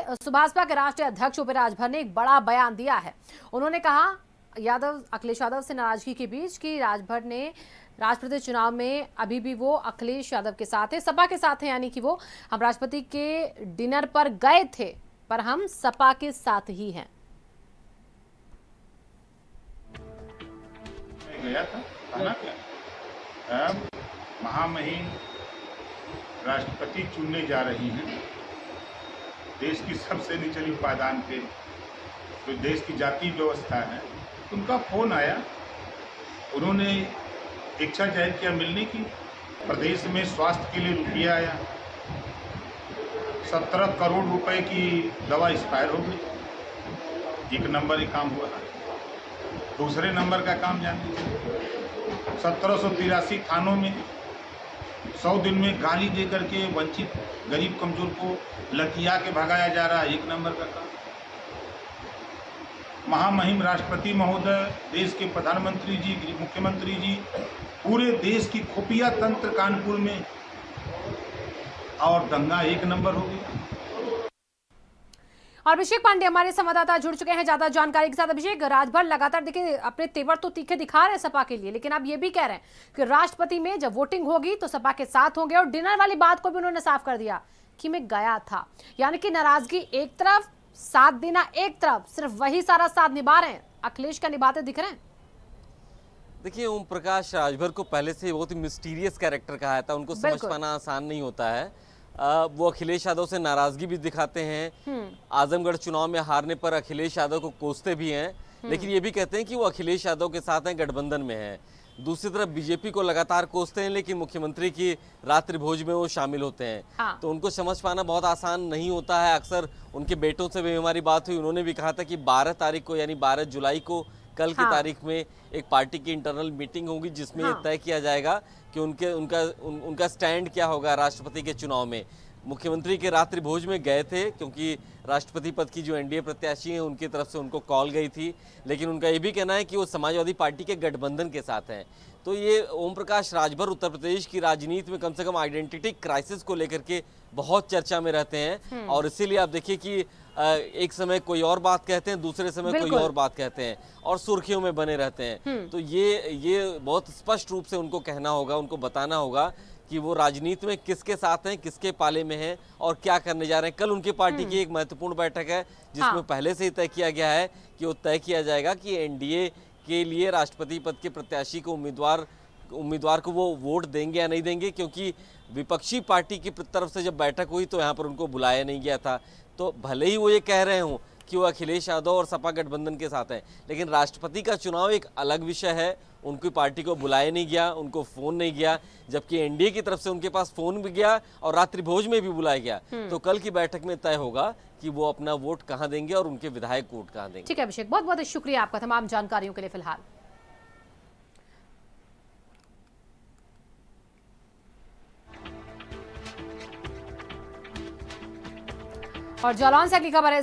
सुभाषपा के राष्ट्रीय अध्यक्ष ओपी राजभर ने एक बड़ा बयान दिया है। उन्होंने कहा अखिलेश यादव से नाराजगी के बीच कि राजभर ने राष्ट्रपति चुनाव में अभी भी वो अखिलेश यादव के साथ है, सपा के साथ है, यानी कि वो हम राष्ट्रपति के डिनर पर गए थे पर हम सपा के साथ ही हैं। गया था क्या? महामहिम राष्ट्रपति चुनने जा रही हैं देश की सबसे निचली पायदान पे, तो देश की जाति व्यवस्था है। उनका फोन आया, उन्होंने इच्छा जाहिर किया मिलने की। प्रदेश में स्वास्थ्य के लिए रुपया आया, 17 करोड़ रुपए की दवा एक्सपायर हो गई। एक नंबर ही काम हुआ। दूसरे नंबर का काम जान लीजिए, 1783 थानों में 100 दिन में गाली दे करके वंचित गरीब कमजोर को लतिया के भगाया जा रहा है। एक नंबर का काम। महामहिम राष्ट्रपति महोदय, देश के प्रधानमंत्री जी, मुख्यमंत्री जी, पूरे देश की खुफिया तंत्र कानपुर में, और दंगा एक नंबर हो गया। और अभिषेक पांडे हमारे संवाददाता जुड़ चुके हैं ज्यादा जानकारी के साथ। अभिषेक, राजभर लगातार देखिए अपने तेवर तो तीखे दिखा रहे हैं सपा के लिए, लेकिन अब ये भी कह रहे हैं कि राष्ट्रपति में जब वोटिंग होगी तो सपा के साथ होंगे, और डिनर वाली बात को भी उन्होंने साफ कर दिया कि मैं गया था। यानी कि नाराजगी एक तरफ, साथ देना एक तरफ, सिर्फ वही सारा साथ निभा रहे हैं, अखिलेश का निभाते दिख रहे हैं। देखिए, ओम प्रकाश राजभर को पहले से बहुत ही मिस्टीरियस कैरेक्टर कहा था, उनको समझ पाना आसान नहीं होता है। वो अखिलेश यादव से नाराजगी भी दिखाते हैं, आजमगढ़ चुनाव में हारने पर अखिलेश यादव को कोसते भी हैं, लेकिन ये भी कहते हैं कि वो अखिलेश यादव के साथ हैं, गठबंधन में हैं। दूसरी तरफ बीजेपी को लगातार कोसते हैं, लेकिन मुख्यमंत्री की रात्रि भोज में वो शामिल होते हैं। हाँ। तो उनको समझ पाना बहुत आसान नहीं होता है। अक्सर उनके बेटों से भी हमारी बात हुई, उन्होंने भी कहा था कि 12 तारीख को, यानी 12 जुलाई को, कल की तारीख में एक पार्टी की इंटरनल मीटिंग होगी जिसमें ये तय किया जाएगा कि उनका स्टैंड क्या होगा राष्ट्रपति के चुनाव में। मुख्यमंत्री के रात्रि भोज में गए थे क्योंकि राष्ट्रपति पद की जो एनडीए प्रत्याशी हैं उनकी तरफ से उनको कॉल गई थी, लेकिन उनका ये भी कहना है कि वो समाजवादी पार्टी के गठबंधन के साथ हैं। तो ये ओम प्रकाश राजभर उत्तर प्रदेश की राजनीति में कम से कम आइडेंटिटी क्राइसिस को लेकर के बहुत चर्चा में रहते हैं, और इसीलिए आप देखिए कि एक समय कोई और बात कहते हैं, दूसरे समय कोई और बात कहते हैं, और सुर्खियों में बने रहते हैं। तो ये बहुत स्पष्ट रूप से उनको कहना होगा, उनको बताना होगा कि वो राजनीति में किसके साथ हैं, किसके पाले में हैं और क्या करने जा रहे हैं। कल उनकी पार्टी की एक महत्वपूर्ण बैठक है जिसमें पहले से ही तय किया गया है कि वो तय किया जाएगा कि एनडीए के लिए राष्ट्रपति पद के प्रत्याशी को उम्मीदवार को वो वोट देंगे या नहीं देंगे, क्योंकि विपक्षी पार्टी की तरफ से जब बैठक हुई तो यहाँ पर उनको बुलाया नहीं गया था। तो भले ही वो ये कह रहे हों कि वो अखिलेश यादव और सपा गठबंधन के साथ हैं, लेकिन राष्ट्रपति का चुनाव एक अलग विषय है। उनकी पार्टी को बुलाया नहीं गया, उनको फोन नहीं गया, जबकि एनडीए की तरफ से उनके पास फोन भी गया और रात्रि भोज में भी बुलाया गया। तो कल की बैठक में तय होगा कि वो अपना वोट कहां देंगे और उनके विधायक वोट कहां देंगे। ठीक है अभिषेक, बहुत बहुत शुक्रिया आपका तमाम जानकारियों के लिए। फिलहाल और जालौन से अगली खबर है।